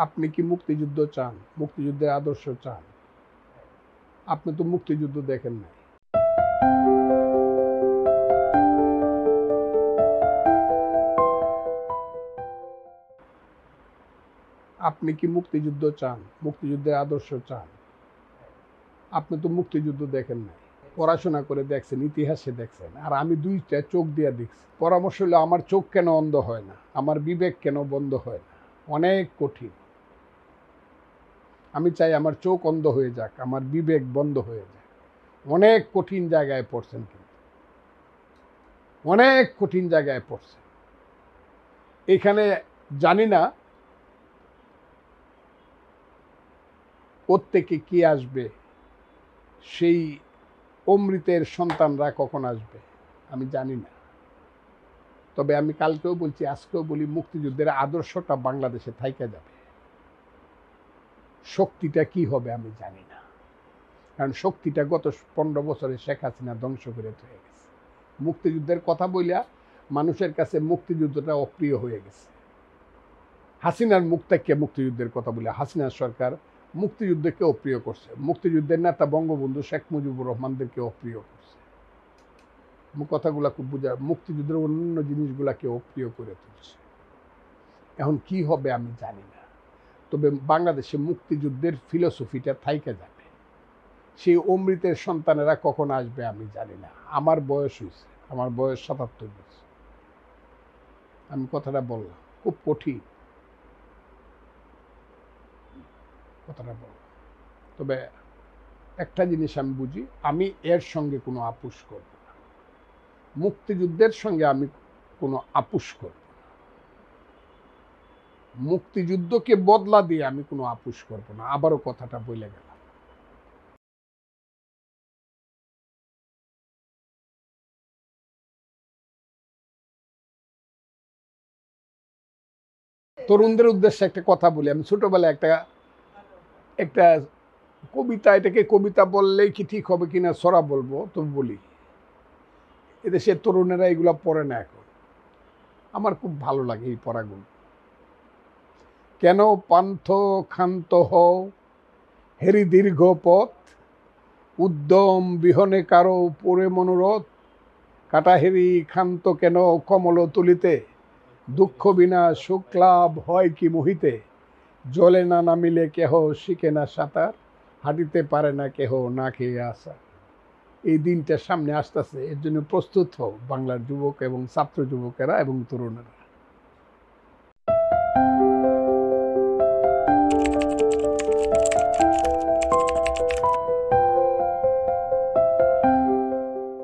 আপনি কি মুক্তিযুদ্ধ চান? মুক্তিযুদ্ধের আদর্শ চান? আপনি তো মুক্তিযুদ্ধ দেখেন নাই। আপনি কি মুক্তিযুদ্ধ চান? মুক্তিযুদ্ধের আদর্শ চান? আপনি তো মুক্তিযুদ্ধ দেখেন নাই। পড়াশোনা করে দেখছেন, ইতিহাসে দেখছেন, আর আমি দুইটা চোখ দিয়ে দেখছি। পরামর্শ হলো, আমার চোখ কেন অন্ধ হয় না? আমার বিবেক কেন বন্ধ হয় না? অনেক কঠিন। আমি চাই আমার চোখ অন্ধ হয়ে যাক, আমার বিবেক বন্ধ হয়ে যাক। অনেক কঠিন জায়গায় পড়ছেন, কিন্তু অনেক কঠিন জায়গায় পড়ছেন। এখানে জানি না কোত্থেকে কি আসবে, সেই অমৃতের সন্তানরা কখন আসবে আমি জানি না। তবে আমি কালকেও বলছি, আজকেও বলি, মুক্তিযুদ্ধের আদর্শটা বাংলাদেশে থাইকা যাবে। শক্তিটা কি হবে আমি জানি না, কারণ শক্তিটা গত 15 বছরে শেখ হাসিনা ধ্বংস করে হয়ে গেছে। মুক্তিযুদ্ধের কথা বইলা মানুষের কাছে মুক্তিযুদ্ধটা অপ্রিয় হয়ে গেছে। হাসিনার মুখ থেকে মুক্তিযুদ্ধের কথা বলে হাসিনার সরকার মুক্তিযুদ্ধকে অপ্রিয় করছে। মুক্তিযুদ্ধের নেতা বঙ্গবন্ধু শেখ মুজিবুর রহমানদেরকে অপ্রিয় করছে। কথাগুলা খুব বোঝা, মুক্তিযুদ্ধের অন্য জিনিসগুলাকে অপ্রিয় করে তুলছে। এখন কি হবে আমি জানি না, তবে বাংলাদেশে মুক্তিযুদ্ধের ফিলোসফিটা থাইকা যাবে। সেই অমৃতের সন্তানেরা কখন আসবে আমি জানি না। আমার বয়স হয়েছে, আমার বয়স 77 বছর। আমি কথাটা বললাম, খুব কঠিন কথাটা বললাম। তবে একটা জিনিস আমি বুঝি, আমি এর সঙ্গে কোনো আপোষ করব না। মুক্তিযুদ্ধের সঙ্গে আমি কোনো আপোষ করব না। মুক্তিযুদ্ধকে বদলা দিয়ে আমি কোনো আপোষ করব না। আবারও কথাটা বলে গেলাম। তরুণদের উদ্দেশ্যে একটা কথা বলি। আমি ছোটবেলায় একটা একটা কবিতা, এটাকে কবিতা বললেই কি ঠিক হবে কিনা ছড়া বলবো, তো বলি। এদেশের তরুণেরা এগুলো পড়ে না এখন। আমার খুব ভালো লাগে এই পড়াগুলো। কেন পান্থ ক্ষান্ত হও হেরি দীর্ঘ পথ, উদ্যম বিহনে কারো পরে মনোরথ, কাটাহেরি ক্ষান্ত কেন কমল তুলিতে, দুঃখ বিনা সুখ লাভ হয় কি মোহিতে, জলে না নামিলে কেহ শিখে না সাঁতার, হাঁটিতে পারে না কেহ না খেয়ে আসা। এই দিনটা সামনে আসতেছে, এর জন্য প্রস্তুত হও বাংলার যুবক এবং ছাত্র যুবকেরা এবং তরুণেরা।